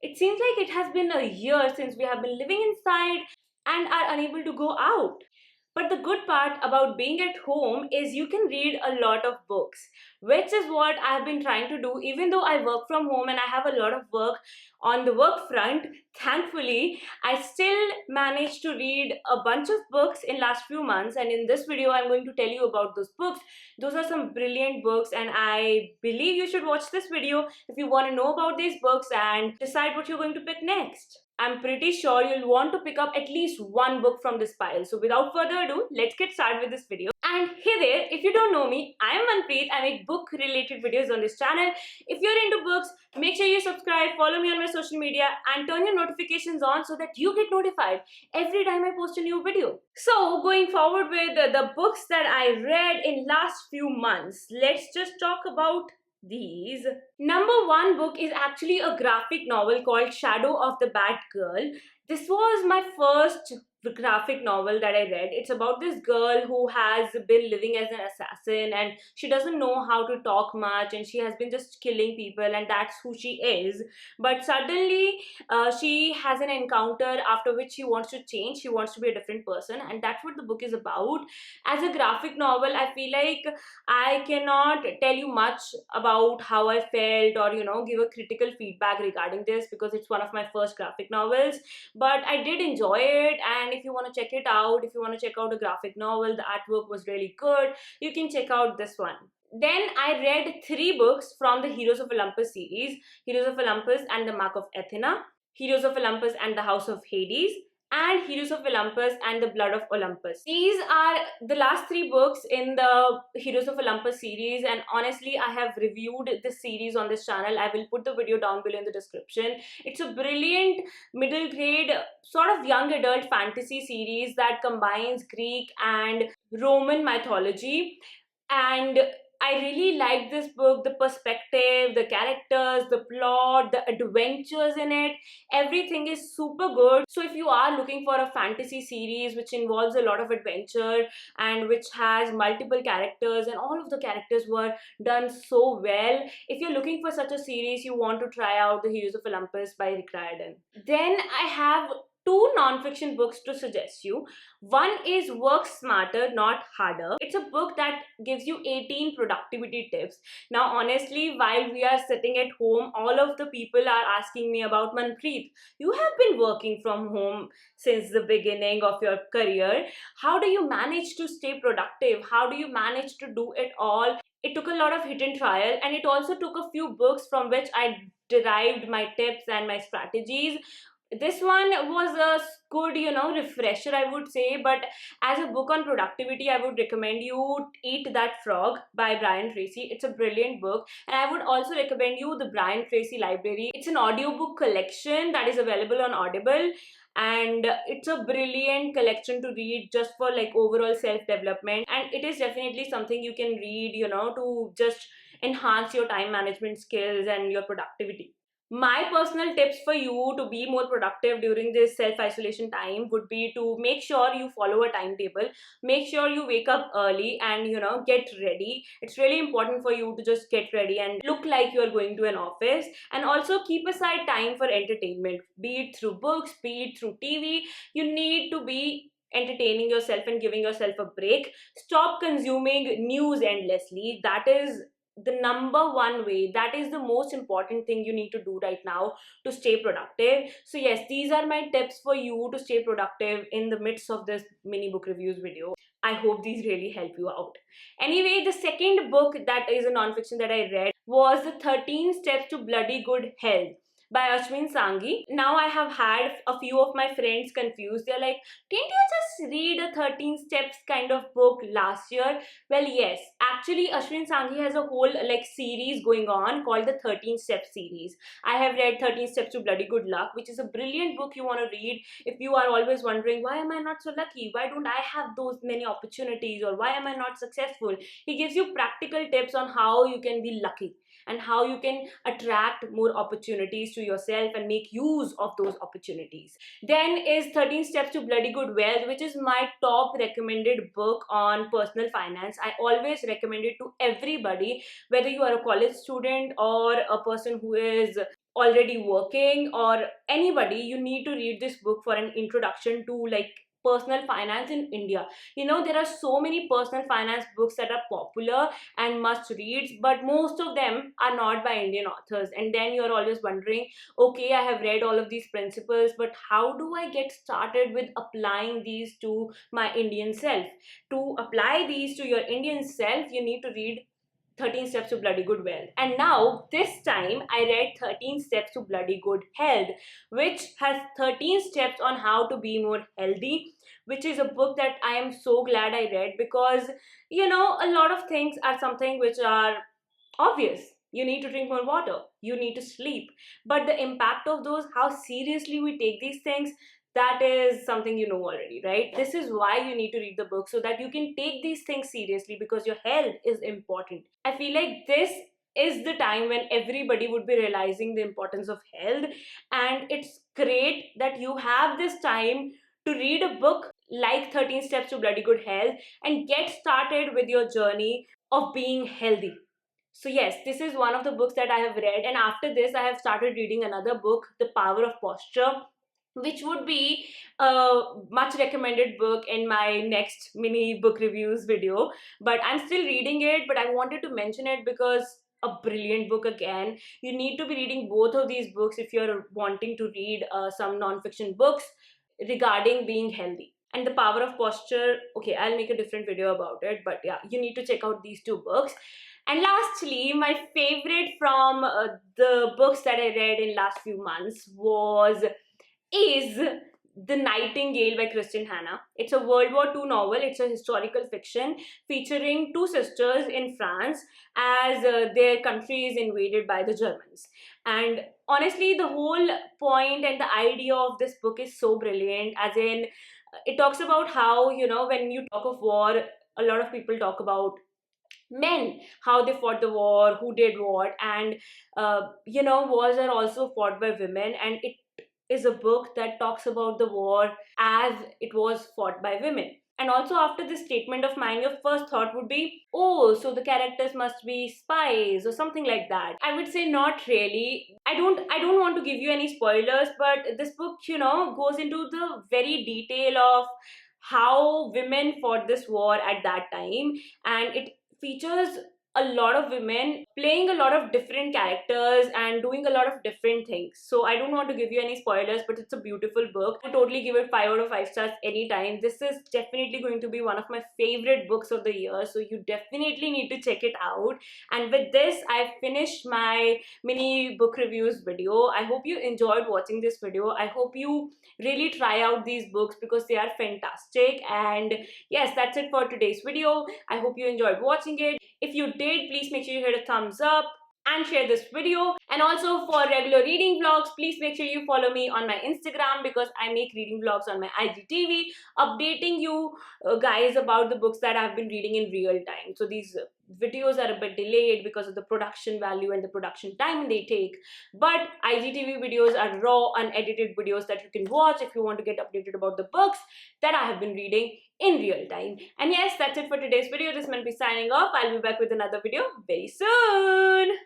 It seems like it has been a year since we have been living inside and are unable to go out. But the good part about being at home is you can read a lot of books, which is what I've been trying to do. Even though I work from home and I have a lot of work on the work front, thankfully, I still managed to read a bunch of books in last few months. And in this video, I'm going to tell you about those books. Those are some brilliant books, and I believe you should watch this video if you want to know about these books and decide what you're going to pick next. I'm pretty sure you'll want to pick up at least one book from this pile. So without further ado, let's get started with this video. And hey there, if you don't know me, I am Manpreet. I make book related videos on this channel. If you're into books, make sure you subscribe, follow me on my social media and turn your notifications on so that you get notified every time I post a new video. So going forward with the books that I read in last few months, let's just talk about these. Number one book is actually a graphic novel called Shadow of the Batgirl. This was my first graphic novel that I read. It's about this girl who has been living as an assassin and she doesn't know how to talk much and she has been just killing people and that's who she is. But suddenly she has an encounter after which she wants to change. She wants to be a different person, and that's what the book is about. As a graphic novel, I feel like I cannot tell you much about how I felt or give a critical feedback regarding this because it's one of my first graphic novels, but I did enjoy it. And if you want to check it out, if you want to check out a graphic novel, the artwork was really good, you can check out this one. Then I read 3 books from the Heroes of Olympus series: Heroes of Olympus and the Mark of Athena, Heroes of Olympus and the House of Hades, and Heroes of Olympus and the Blood of Olympus. These are the last 3 books in the Heroes of Olympus series, and honestly, I have reviewed this series on this channel. I will put the video down below in the description. It's a brilliant middle grade, sort of young adult fantasy series that combines Greek and Roman mythology. And I really liked this book, the perspective, the characters, the plot, the adventures in it. Everything is super good. So if you are looking for a fantasy series which involves a lot of adventure and which has multiple characters and all of the characters were done so well, if you're looking for such a series, you want to try out The Heroes of Olympus by Riordan. Then I have 2 non-fiction books to suggest you. One is Work Smarter, Not Harder. It's a book that gives you 18 productivity tips. Now, honestly, while we are sitting at home, all of the people are asking me about, Manpreet, you have been working from home since the beginning of your career. How do you manage to stay productive? How do you manage to do it all? It took a lot of hit and trial, and it also took a few books from which I derived my tips and my strategies. This one was a good refresher, I would say. But as a book on productivity, I would recommend you Eat That Frog by Brian Tracy. It's a brilliant book, and I would also recommend you the Brian Tracy Library. It's an audiobook collection that is available on Audible, and it's a brilliant collection to read just for like overall self-development, and it is definitely something you can read to just enhance your time management skills and your productivity. My personal tips for you to be more productive during this self-isolation time would be to make sure you follow a timetable, make sure you wake up early and get ready. It's really important for you to just get ready and look like you're going to an office, and also keep aside time for entertainment, be it through books, be it through TV. You need to be entertaining yourself and giving yourself a break. Stop consuming news endlessly. That is the number one way, that is the most important thing you need to do right now to stay productive. So yes, these are my tips for you to stay productive in the midst of this mini book reviews video. I hope these really help you out. Anyway, the second book that is a non-fiction that I read was The 13 Steps to Bloody Good Health by Ashwin Sanghi. Now I have had a few of my friends confused. They're like, didn't you just read a 13 steps kind of book last year? Well, yes, actually Ashwin Sanghi has a whole like series going on called the 13 Steps series. I have read 13 Steps to Bloody Good Luck, which is a brilliant book you want to read if you are always wondering, why am I not so lucky? Why don't I have those many opportunities? Or why am I not successful? He gives you practical tips on how you can be lucky and how you can attract more opportunities to yourself and make use of those opportunities. Then is 13 Steps to Bloody Good Wealth, which is my top recommended book on personal finance. I always recommend it to everybody, whether you are a college student or a person who is already working or anybody, you need to read this book for an introduction to like personal finance in India. You know, there are so many personal finance books that are popular and must reads, but most of them are not by Indian authors. And then you're always wondering, okay, I have read all of these principles, but how do I get started with applying these to my Indian self? To apply these to your Indian self, you need to read 13 Steps to Bloody Good Wealth. And now, this time, I read 13 Steps to Bloody Good Health, which has 13 steps on how to be more healthy, which is a book that I am so glad I read because, you know, a lot of things are something which are obvious. You need to drink more water, you need to sleep, but the impact of those, how seriously we take these things, that is something you know already, right? This is why you need to read the book, so that you can take these things seriously, because your health is important. I feel like this is the time when everybody would be realizing the importance of health, and it's great that you have this time to read a book like 13 Steps to Bloody Good Health and get started with your journey of being healthy. So yes, this is one of the books that I have read, and after this I have started reading another book, The Power of Posture, which would be a much recommended book in my next mini book reviews video. But I'm still reading it, but I wanted to mention it because a brilliant book again. You need to be reading both of these books if you're wanting to read some non-fiction books regarding being healthy. And The Power of Posture, okay, I'll make a different video about it, but yeah, you need to check out these two books. And lastly, my favorite from the books that I read in last few months is The Nightingale by Kristin Hannah. It's a World War II novel. It's a historical fiction featuring two sisters in France as their country is invaded by the Germans. And honestly, the whole point and the idea of this book is so brilliant, as in, it talks about how, you know, when you talk of war, a lot of people talk about men, how they fought the war, who did what, and you know, wars are also fought by women, and it is a book that talks about the war as it was fought by women. And also, after this statement of mine, your first thought would be, oh, so the characters must be spies or something like that. I would say not really. I don't want to give you any spoilers, but this book, you know, goes into the very detail of how women fought this war at that time, and it features a lot of women playing a lot of different characters and doing a lot of different things. So I don't want to give you any spoilers, but it's a beautiful book. I totally give it 5 out of 5 stars anytime. This is definitely going to be one of my favorite books of the year, so you definitely need to check it out. And with this, I finished my mini book reviews video. I hope you enjoyed watching this video. I hope you really try out these books because they are fantastic. And yes, that's it for today's video. I hope you enjoyed watching it. If you did, please make sure you hit a thumbs up and share this video. And also, for regular reading vlogs, please make sure you follow me on my Instagram, because I make reading vlogs on my IGTV, updating you guys about the books that I've been reading in real time. So these videos are a bit delayed because of the production value and the production time they take, but IGTV videos are raw, unedited videos that you can watch if you want to get updated about the books that I have been reading in real time. And yes, that's it for today's video. This is Manpi signing off. I'll be back with another video very soon.